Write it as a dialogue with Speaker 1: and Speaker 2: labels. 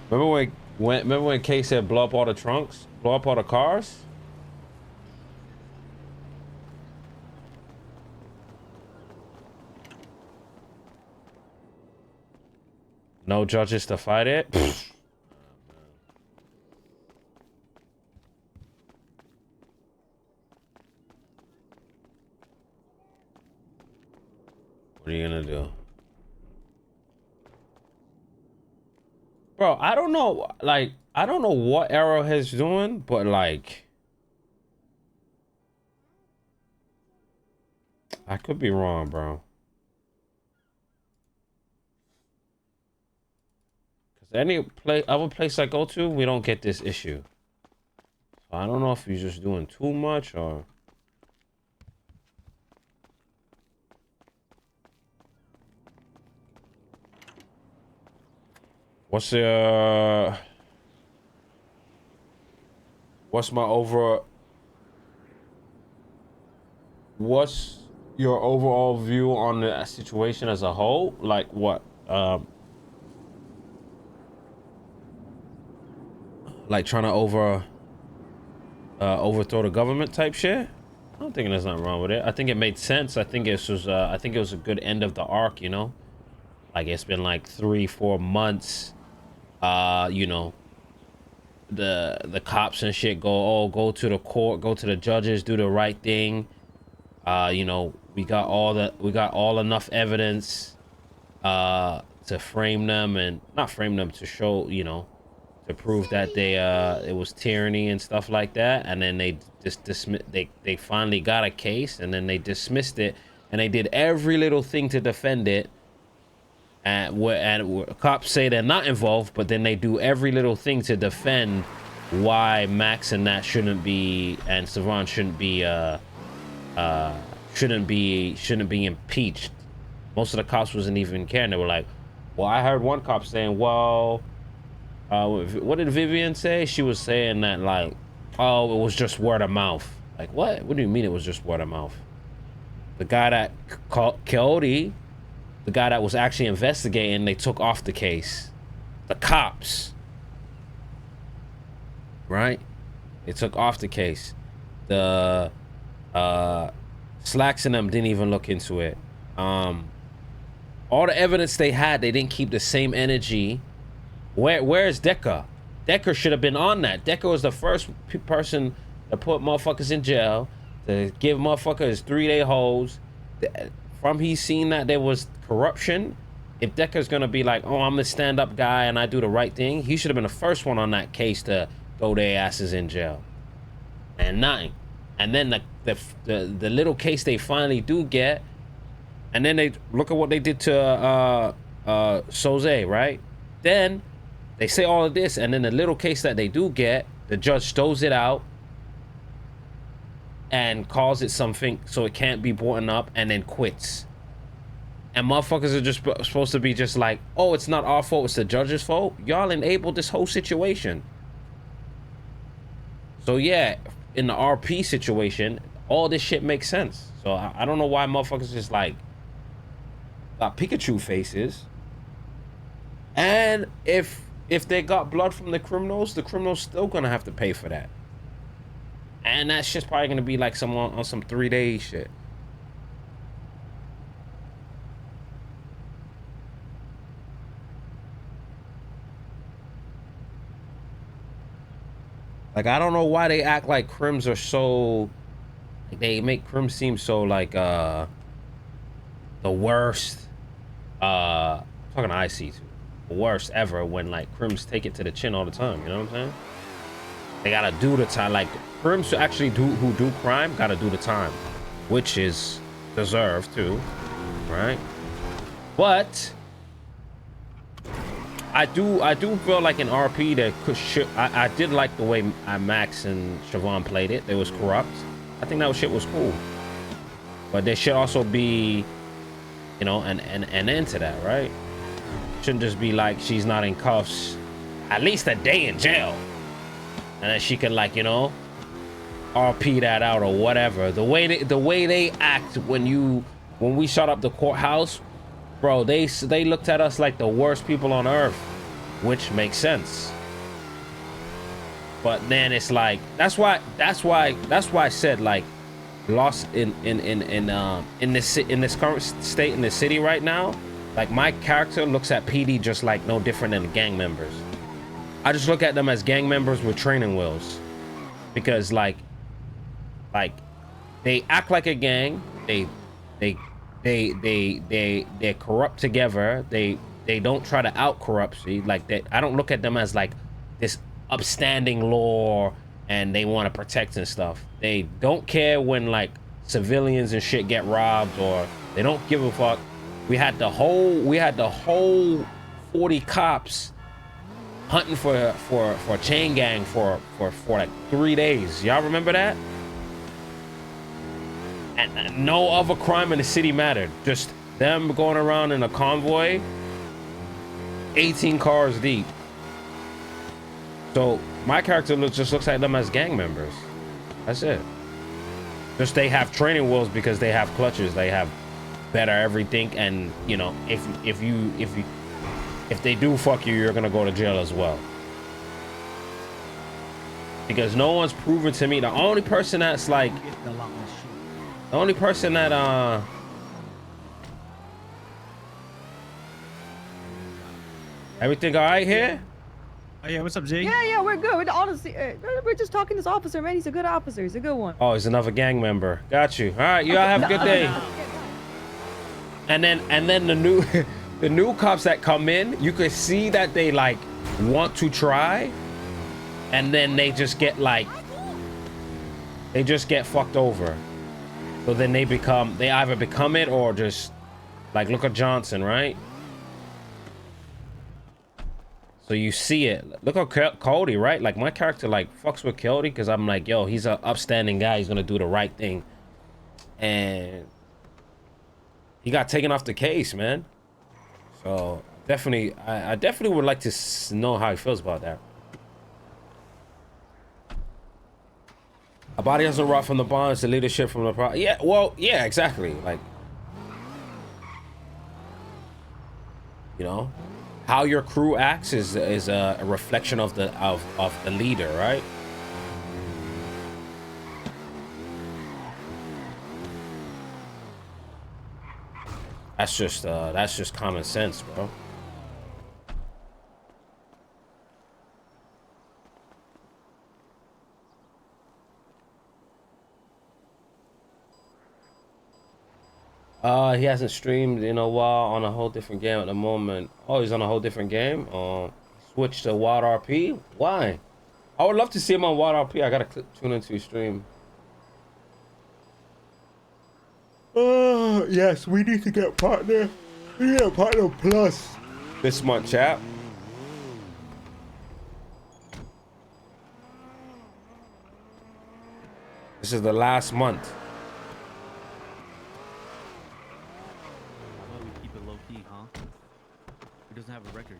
Speaker 1: Remember when Kay said blow up all the trunks, blow up all the cars? No judges to fight it. What are you gonna do? Bro, I don't know, like, I don't know what Arrowhead's doing, but like, I could be wrong, bro. Cause other place I go to, we don't get this issue. So I don't know if he's just doing too much or. What's the what's my over what's your overall view on the situation as a whole? Like what? Like trying to overthrow the government type shit? I don't think there's nothing wrong with it. I think it made sense. I think it was a good end of the arc, you know? Like it's been like 3-4 months. You know, the cops and shit go to the court, go to the judges, do the right thing. You know, we got all enough evidence to frame them, and not frame them, to show, you know, to prove that it was tyranny and stuff like that. And then they just they finally got a case, and then they dismissed it, and they did every little thing to defend it. And cops say they're not involved, but then they do every little thing to defend why Max and Nat shouldn't be, and Siobhan shouldn't be impeached. Most of the cops wasn't even caring. They were like, well, I heard one cop saying, well, what did Vivian say? She was saying that, like, oh, it was just word of mouth. Like, what do you mean it was just word of mouth? The guy that Coyote, the guy that was actually investigating, they took off the case. The cops, right? They took off the case. The Slacks and them didn't even look into it. All the evidence they had, they didn't keep the same energy. Where's Decker? Decker should have been on that. Decker was the first person to put motherfuckers in jail, to give motherfuckers 3-day holds. From he's seen that there was corruption. If Decker's gonna be like, oh, I'm the stand-up guy and I do the right thing, he should have been the first one on that case to throw their asses in jail. And nothing. And then the little case they finally do get, and then they look at what they did to Soze, right? Then they say all of this, and then the little case that they do get, the judge throws it out and calls it something so it can't be brought up, and then quits. And motherfuckers are just supposed to be just like, oh, it's not our fault, it's the judge's fault. Y'all enabled this whole situation. So yeah, in the RP situation, all this shit makes sense. So I don't know why motherfuckers just like got Pikachu faces. And if they got blood from the criminals still gonna have to pay for that. And that shit's probably gonna be like on some 3-day shit. Like, I don't know why they act like crims are so, like, they make crims seem so like the worst. I'm talking to IC too. The worst ever, when like crims take it to the chin all the time. You know what I'm saying? They gotta do the time. Like, crims who do crime gotta do the time, which is deserved too, right? But I do feel like in RP that I did like the way Max and Siobhan played it. It was corrupt. I think that shit was cool. But there should also be, you know, an end to that, right? Shouldn't just be like she's not in cuffs, at least a day in jail, and then she can, like, you know, RP that out or whatever. The way they act when we shut up the courthouse, bro, they looked at us like the worst people on earth. which makes sense. But then it's like that's why I said like lost in this current state in the city right now. Like my character looks at PD just like no different than the gang members. I just look at them as gang members with training wheels, because like they act like a gang. They're corrupt together. They don't try to out corrupt. Like that. I don't look at them as like this upstanding law and they want to protect and stuff. They don't care when like civilians and shit get robbed, or they don't give a fuck. We had the whole 40 cops hunting for Chang gang for like 3 days. Y'all remember that? And no other crime in the city mattered. Just them going around in a convoy, 18 cars deep. So my character just looks at them as gang members. That's it. Just they have training wheels because they have clutches. They have better everything, and you know, if they do fuck you, you're gonna go to jail as well. Because no one's proven to me. The only person that's like, the only person that everything all right here?
Speaker 2: Oh yeah, what's up, Jay?
Speaker 3: Yeah, we're good. We're honestly, we're just talking to this officer, man. He's a good officer. He's a good one.
Speaker 1: Oh, he's another gang member. Got you. All right, you all have a good day. And then the new cops that come in, you can see that they like want to try, and then they just get like, they just get fucked over. So then they either become it or just like, look at Johnson, right? So you see it. Look at Cody, right? Like my character like fucks with Cody because I'm like, yo, he's an upstanding guy. He's gonna do the right thing, and he got taken off the case, man. So definitely, I definitely would like to know how he feels about that. A body doesn't rot from the bonds, the leadership from the yeah, well, yeah, exactly. Like, you know, how your crew acts is a reflection of the leader, right? That's just common sense, bro. He hasn't streamed in a while on a whole different game at the moment. Oh, he's on a whole different game. Switch to Wild RP. Why? I would love to see him on Wild RP. I gotta tune into his stream. Yes, we need to get partner. We need a partner plus this month, chap. This is the last month.
Speaker 2: How about we keep it low key, huh? He doesn't have a record.